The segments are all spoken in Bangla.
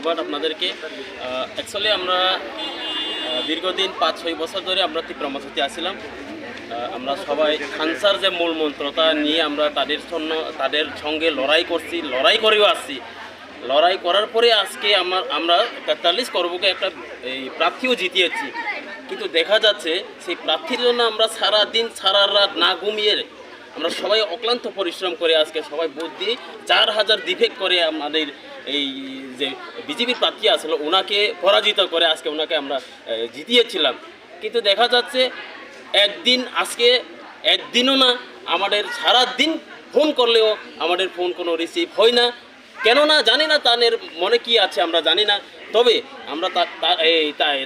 ধন্যবাদ আপনাদেরকে। অ্যাকচুয়ালি আমরা দীর্ঘদিন 5-6 বছর ধরে আমরা তীব্রমথাতে আসছিলাম। আমরা সবাই খানসার যে মূল মন্ত্রতা নিয়ে আমরা তাদের সঙ্গে লড়াই করছি, লড়াই করেও আসছি। লড়াই করার পরে আজকে আমরা 43 করবকে একটা এই প্রার্থীও জিতিয়েছি। কিন্তু দেখা যাচ্ছে সেই প্রার্থীর জন্য আমরা সারা দিন সারা রাত না ঘুমিয়ে আমরা সবাই অক্লান্ত পরিশ্রম করে আজকে সবাই বুদ্ধি 4000 ডিফেক্ট করে আমাদের এই যে বিজেপির প্রার্থী আসলো ওনাকে পরাজিত করে আজকে ওনাকে আমরা জিতিয়েছিলাম। কিন্তু দেখা যাচ্ছে আজকে একদিনও না, আমাদের সারা দিন ফোন করলেও আমাদের ফোন কোনো রিসিভ হয় না। কেননা জানি না তাদের মনে কি আছে আমরা জানি না। তবে আমরা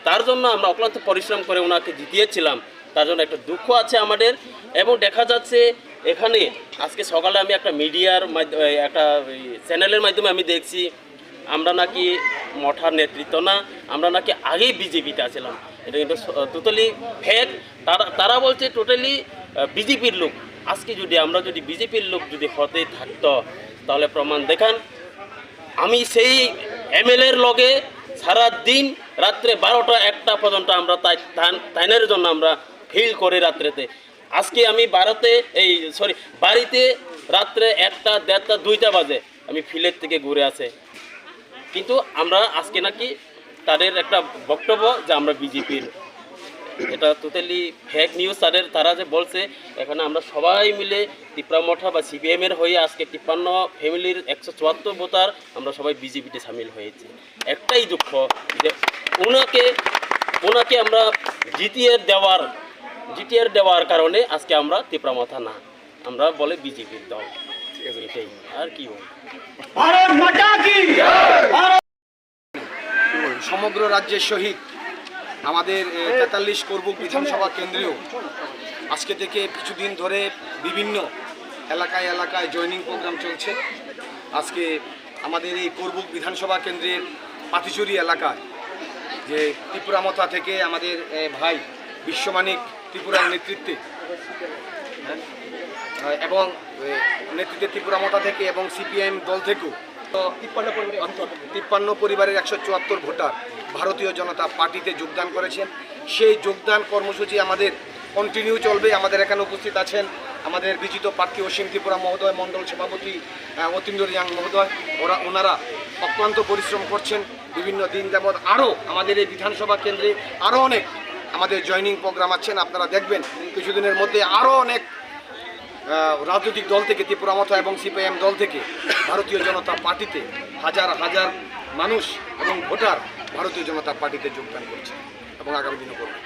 তার জন্য আমরা অক্লান্ত পরিশ্রম করে ওনাকে জিতিয়েছিলাম, তার জন্য একটা দুঃখ আছে আমাদের। এবং দেখা যাচ্ছে এখানে আজকে সকালে আমি একটা মিডিয়ার মাধ্যমে একটা চ্যানেলের মাধ্যমে আমি দেখছি আমরা নাকি মঠার নেতৃত্ব না, আমরা নাকি আগেই বিজেপিতে আছিলাম। এটা কিন্তু টোটালি ফেক। তারা বলছে টোটালি বিজেপির লোক। আজকে আমরা যদি বিজেপির লোক যদি হতে থাকতো তাহলে প্রমাণ দেখান। আমি সেই এমএলএর লগে সারা দিন রাত্রে 12টা-1টা পর্যন্ত আমরা তাইনের জন্য আমরা ফিল করি রাত্রেতে। আজকে আমি বাড়িতে রাত্রে 1টা, 1:30, 2টা বাজে আমি ফিল্ডের থেকে ঘুরে আসে। কিন্তু আমরা আজকে নাকি তাদের একটা বক্তব্য যে আমরা বিজেপির, এটা টোটালি ফেক নিউজ। তারা যে বলছে এখানে আমরা সবাই মিলে তীব্রমঠা বা সিপিএমের হয়ে আজকে 53 ফ্যামিলির 174 ভোটার আমরা সবাই বিজেপিতে সামিল হয়েছি। একটাই দুঃখ যে ওনাকে আমরা জিটিএর দেওয়ার কারণে আজকে আমরা তীব্রমঠা না, আমরা বলে বিজেপির দল। এটাই, আর কি বল। সমগ্র রাজ্যের সহিত আমাদের 43 করবুক বিধানসভা কেন্দ্রেও আজকে থেকে কিছুদিন ধরে বিভিন্ন এলাকায় জয়নিং প্রোগ্রাম চলছে। আজকে আমাদের এই করবুক বিধানসভা কেন্দ্রের পাতিচুরি এলাকায় যে ত্রিপুরামথা থেকে আমাদের ভাই বিশ্বমানিক ত্রিপুরার নেতৃত্বে এবং ত্রিপুরামথা থেকে এবং সিপিএম দল থেকেও 53 পরিবারের 174 ভোটার ভারতীয় জনতা পার্টিতে যোগদান করেছেন। সেই যোগদান কর্মসূচি আমাদের কন্টিনিউ চলবে। আমাদের এখানে উপস্থিত আছেন আমাদের বিজিত প্রার্থী অসীম ত্রিপুরা মহোদয়, মণ্ডল সভাপতি অতীন্দ্র রিয়াং মহোদয়। ওনারা অক্লান্ত পরিশ্রম করছেন বিভিন্ন দিন যাবৎ। আরও আমাদের এই বিধানসভা কেন্দ্রে আরও অনেক আমাদের জয়নিং প্রোগ্রাম আছেন, আপনারা দেখবেন কিছুদিনের মধ্যে আরও অনেক রাজনৈতিক দল থেকে ত্রিপুরামথা এবং সিপিএম দল থেকে ভারতীয় জনতা পার্টিতে হাজার হাজার মানুষ এবং ভোটার ভারতীয় জনতা পার্টিতে যোগদান করছে এবং আগামী দিনও করবে।